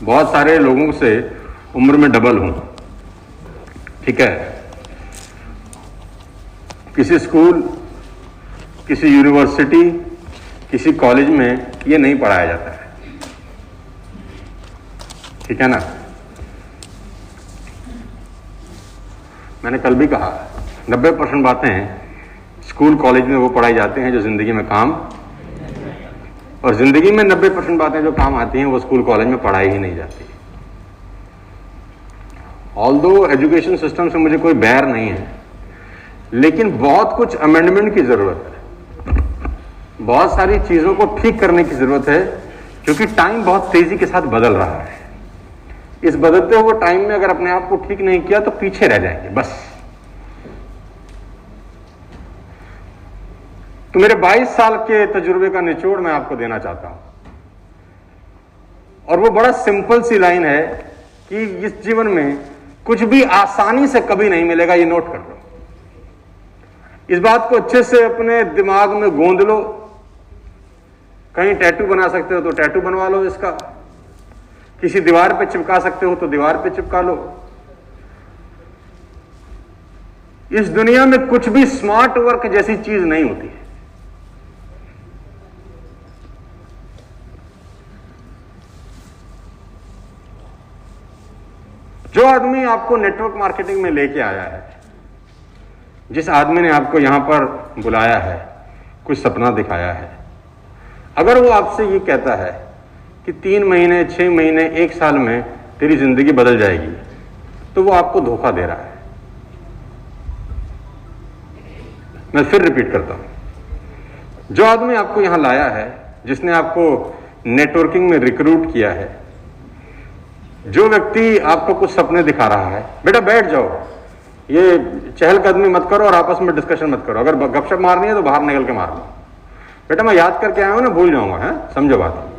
बहुत सारे लोगों से उम्र में डबल हूं, ठीक है। किसी स्कूल, किसी यूनिवर्सिटी, किसी कॉलेज में ये नहीं पढ़ाया जाता है, ठीक है ना। मैंने कल भी कहा 90% बातें स्कूल कॉलेज में वो पढ़ाई जाते हैं जो जिंदगी में काम, और जिंदगी में 90% बातें जो काम आती हैं वो स्कूल कॉलेज में पढ़ाई ही नहीं जाती। ऑल्दो एजुकेशन सिस्टम से मुझे कोई बैर नहीं है, लेकिन बहुत कुछ अमेंडमेंट की जरूरत है, बहुत सारी चीजों को ठीक करने की जरूरत है, क्योंकि टाइम बहुत तेजी के साथ बदल रहा है। इस बदलते हुए टाइम में अगर अपने आप को ठीक नहीं किया तो पीछे रह जाएंगे बस। तो मेरे 22 साल के तजुर्बे का निचोड़ मैं आपको देना चाहता हूं, और वो बड़ा सिंपल सी लाइन है कि इस जीवन में कुछ भी आसानी से कभी नहीं मिलेगा, ये नोट कर लो। इस बात को अच्छे से अपने दिमाग में गोंद लो। कहीं टैटू बना सकते हो तो टैटू बनवा लो इसका, किसी दीवार पे चिपका सकते हो तो दीवार पे चिपका लो। इस दुनिया में कुछ भी स्मार्ट वर्क जैसी चीज नहीं होती है। जो आदमी आपको नेटवर्क मार्केटिंग में लेके आया है, जिस आदमी ने आपको यहां पर बुलाया है, कुछ सपना दिखाया है, अगर वो आपसे ये कहता है कि 3 महीने, 6 महीने, 1 साल में तेरी जिंदगी बदल जाएगी, तो वो आपको धोखा दे रहा है। मैं फिर रिपीट करता हूं, जो आदमी आपको यहां लाया है, जिसने आपको नेटवर्किंग में रिक्रूट किया है, जो व्यक्ति आपको कुछ सपने दिखा रहा है, बेटा बैठ जाओ, ये चहलकदमी मत करो और आपस में डिस्कशन मत करो, अगर गपशप मारनी है तो बाहर निकल के मार लो। बेटा मैं याद करके आया हूं ना, भूल जाऊंगा, है समझो बात।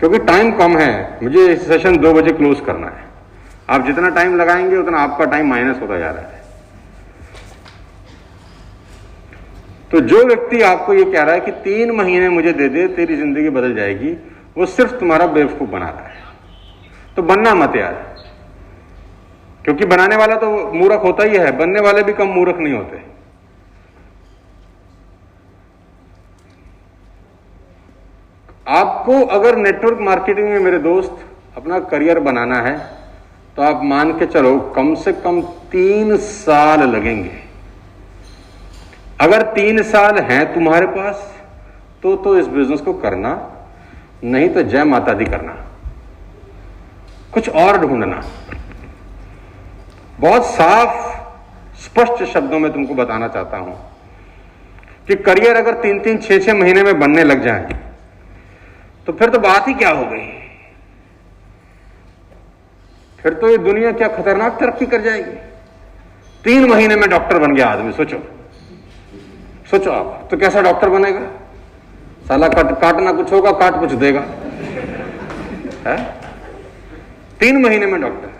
क्योंकि टाइम कम है, मुझे इस सेशन 2 बजे क्लोज करना है। आप जितना टाइम लगाएंगे उतना आपका टाइम माइनस होता जा रहा है। तो जो व्यक्ति आपको ये कह रहा है कि 3 महीने मुझे दे दे तेरी जिंदगी बदल जाएगी, वो सिर्फ तुम्हारा बेवकूफ बना रहा है। तो बनना मत यार, क्योंकि बनाने वाला तो मूर्ख होता ही है, बनने वाले भी कम मूर्ख नहीं होते। आपको अगर नेटवर्क मार्केटिंग में मेरे दोस्त अपना करियर बनाना है, तो आप मान के चलो कम से कम 3 साल लगेंगे। अगर 3 साल हैं तुम्हारे पास तो इस बिजनेस को करना, नहीं तो जय माता दी करना, कुछ और ढूंढना। बहुत साफ स्पष्ट शब्दों में तुमको बताना चाहता हूं कि करियर अगर 3-3, 6-6 महीने में बनने लग जाए तो फिर तो बात ही क्या हो गई। फिर तो ये दुनिया क्या खतरनाक तरक्की कर जाएगी। 3 महीने में डॉक्टर बन गया आदमी, सोचो आप, तो कैसा डॉक्टर बनेगा? साला काटना कुछ होगा, काट कुछ देगा, है? 3 महीने में डॉक्टर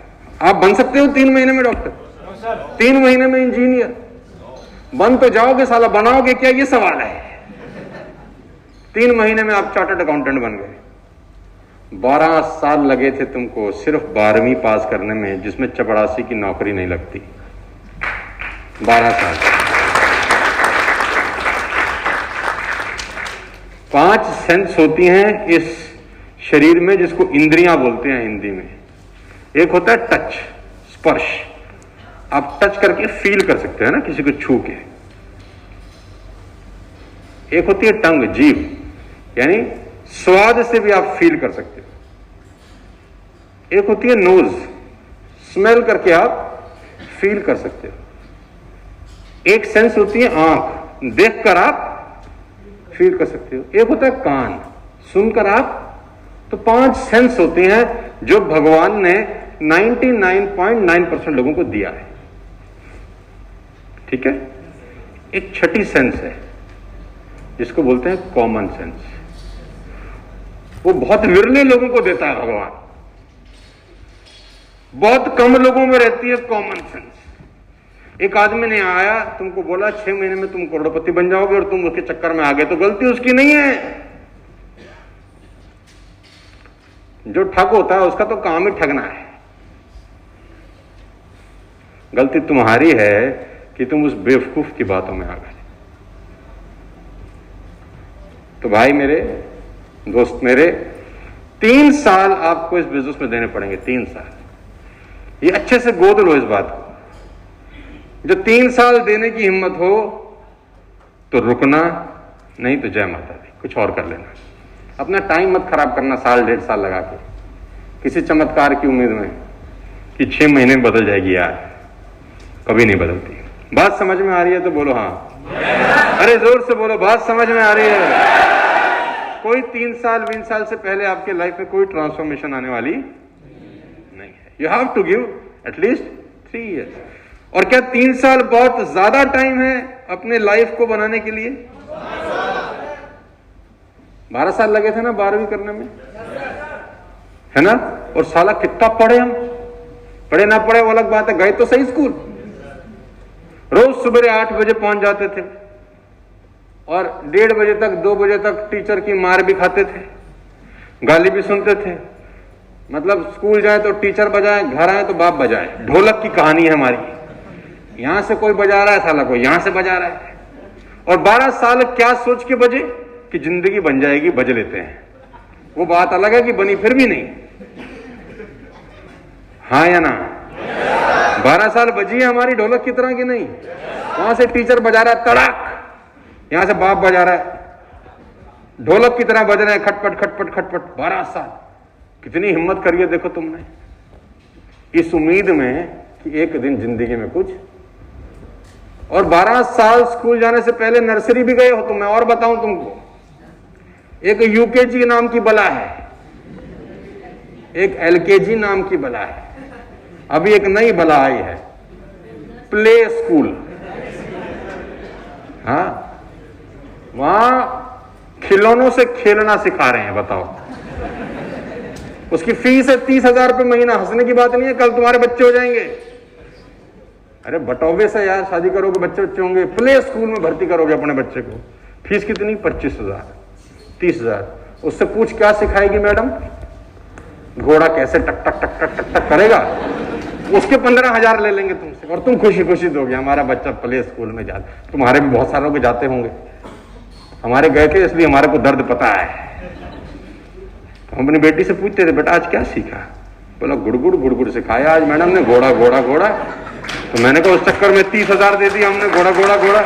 आप बन सकते हो। 3 महीने में डॉक्टर, 3 महीने में इंजीनियर बन तो जाओगे, साला बनाओगे क्या, ये सवाल है। 3 महीने में आप चार्टर्ड अकाउंटेंट बन गए। 12 साल लगे थे तुमको सिर्फ 12वीं पास करने में, जिसमें चपरासी की नौकरी नहीं लगती। 12 साल। 5 सेंस होती हैं इस शरीर में, जिसको इंद्रियां बोलते हैं हिंदी में। एक होता है टच, स्पर्श, आप टच करके फील कर सकते हैं ना, किसी को छू के। एक होती है टंग, जीभ, यानी स्वाद से भी आप फील कर सकते हो। एक होती है नोज, स्मेल करके आप फील कर सकते हो। एक सेंस होती है आंख, देखकर आप फील कर सकते हो। एक होता है कान, सुनकर आप। तो 5 सेंस होते हैं जो भगवान ने 99.9% लोगों को दिया है, ठीक है। एक छठी सेंस है जिसको बोलते हैं कॉमन सेंस। वो बहुत विरले लोगों को देता है भगवान, बहुत कम लोगों में रहती है कॉमन सेंस। एक आदमी ने आया, तुमको बोला 6 महीने में तुम करोड़पति बन जाओगे और तुम उसके चक्कर में आ गए, तो गलती उसकी नहीं है। जो ठग होता है उसका तो काम ही ठगना है। गलती तुम्हारी है कि तुम उस बेवकूफ की बातों में आ गए। तो भाई मेरे, दोस्त मेरे, 3 साल आपको इस बिजनेस में देने पड़ेंगे। 3 साल ये अच्छे से गोद लो इस बात को। जो 3 साल देने की हिम्मत हो तो रुकना, नहीं तो जय माता दी, कुछ और कर लेना। अपना टाइम मत खराब करना 1.5 साल लगा के किसी चमत्कार की उम्मीद में कि 6 महीने में बदल जाएगी। यार कभी नहीं बदलती। बात समझ में आ रही है तो बोलो हाँ। अरे जोर से बोलो, बात समझ में आ रही है। कोई 3 साल 20 साल से पहले आपके लाइफ में कोई ट्रांसफॉर्मेशन आने वाली नहीं है। You have to give at least 3 years। और क्या 3 साल बहुत ज्यादा टाइम है अपने लाइफ को बनाने के लिए? 12 साल लगे थे ना 12वीं करने में, है ना? और साला कितना पढ़े हम, पढ़े ना पढ़े वो अलग बात है, गए तो सही स्कूल। रोज सुबह 8 बजे पहुंच जाते थे और 1:30 बजे तक 2 बजे तक टीचर की मार भी खाते थे, गाली भी सुनते थे। मतलब स्कूल जाए तो टीचर बजाए, घर आए तो बाप बजाए। ढोलक की कहानी है हमारी। यहां से कोई बजा रहा है, साला कोई यहां से बजा रहा है। और 12 साल क्या सोच के बजे कि जिंदगी बन जाएगी, बज लेते हैं। वो बात अलग है कि बनी फिर भी नहीं। हाँ या ना? 12 साल बजी है हमारी ढोलक की तरह की नहीं। वहां से टीचर बजा रहा है तड़ाक, यहां से बाप बजा रहा है, ढोलक की तरह बज रहे हैं खटपट खटपट खटपट। 12 साल कितनी हिम्मत करी है देखो तुमने, इस उम्मीद में कि एक दिन जिंदगी में कुछ। और 12 साल स्कूल जाने से पहले नर्सरी भी गए हो तो मैं और बताऊं तुमको, एक यूकेजी नाम की बला है, एक एलकेजी नाम की बला है, अभी एक नई बला आई है, प्ले स्कूल। हाँ, वहां खिलौनों से खेलना सिखा रहे हैं, बताओ। उसकी फीस है 30,000 रुपये महीना। हंसने की बात नहीं है, कल तुम्हारे बच्चे हो जाएंगे। अरे बटौवे से यार शादी करोगे, बच्चे बच्चे होंगे, प्ले स्कूल में भर्ती करोगे अपने बच्चे को, फीस कितनी? 25,000 30,000। उससे पूछ क्या सिखाएगी मैडम? घोड़ा कैसे टक टक टक टक टक टक करेगा, उसके 15,000 ले लेंगे तुमसे और तुम खुशी खुशी दोगे हमारा बच्चा प्ले स्कूल में जाता। तुम्हारे भी बहुत सारे लोग जाते होंगे, हमारे गए थे इसलिए हमारे को दर्द पता है। तो हम अपनी बेटी से पूछते थे, बेटा आज क्या सीखा? बोला गुड़गुड़ गुड़गुड़ सिखाया आज मैडम ने, घोड़ा घोड़ा घोड़ा। तो मैंने कहा उस चक्कर में 30,000 दे दिया हमने, घोड़ा घोड़ा घोड़ा।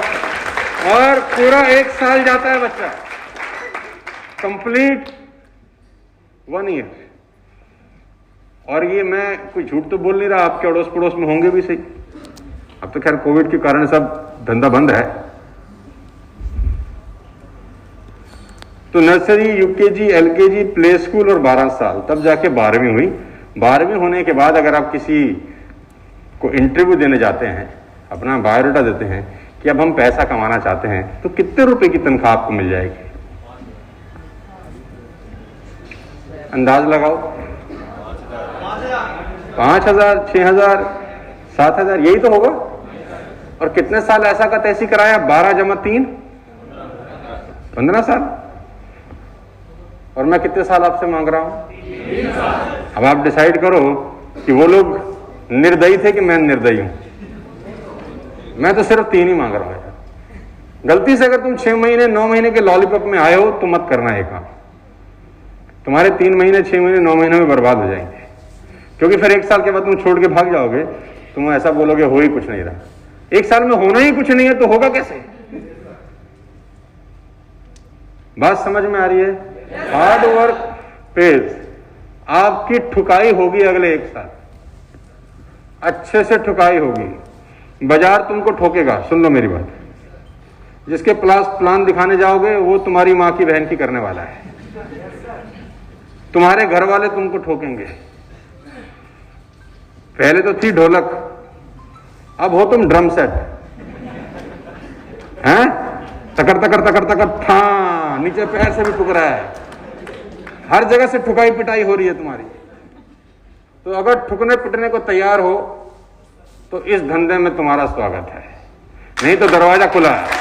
और पूरा 1 साल जाता है बच्चा, कंप्लीट 1 year। और ये मैं कोई झूठ तो बोल नहीं रहा, आपके अड़ोस पड़ोस में होंगे भी सही। अब तो खैर कोविड के कारण सब धंधा बंद है। तो nursery, UKG, LKG, play school और 12 साल, तब जाके 12वीं हुई। 12वीं होने के बाद अगर आप किसी को इंटरव्यू देने जाते हैं, अपना बायोडाटा देते हैं कि अब हम पैसा कमाना चाहते हैं, तो कितने रुपए की तनख्वाह आपको मिल जाएगी? अंदाज लगाओ। 5,000, 6,000, 7,000, यही तो होगा। और कितने साल ऐसा का तैसी कराया? 12 + 3 15 साल। और मैं कितने साल आपसे मांग रहा हूं? अब आप डिसाइड करो कि वो लोग निर्दयी थे कि मैं निर्दयी हूं। मैं तो सिर्फ 3 ही मांग रहा हूं। गलती से अगर तुम 6 महीने 9 महीने के लॉलीपॉप में आए हो तो मत करना ये काम। तुम्हारे 3 महीने 6 महीने 9 महीने में बर्बाद हो जाएंगे, क्योंकि फिर 1 साल के बाद तुम छोड़ के भाग जाओगे। तुम ऐसा बोलोगे हो ही कुछ नहीं रहा। 1 साल में होना ही कुछ नहीं है तो होगा कैसे? बात समझ में आ रही है? Hard work page. आपकी ठुकाई होगी अगले 1 साल, अच्छे से ठुकाई होगी। बाजार तुमको ठोकेगा, सुन लो मेरी बात। जिसके प्लान दिखाने जाओगे वो तुम्हारी मां की बहन की करने वाला है। तुम्हारे घर वाले तुमको ठोकेंगे। पहले तो थी ढोलक, अब हो तुम ड्रम सेट। हैं? तकर तकर तकर तकर था, नीचे पैर से भी ठुक रहा है, हर जगह से ठुकाई पिटाई हो रही है तुम्हारी। तो अगर ठुकने पिटने को तैयार हो तो इस धंधे में तुम्हारा स्वागत है, नहीं तो दरवाजा खुला है।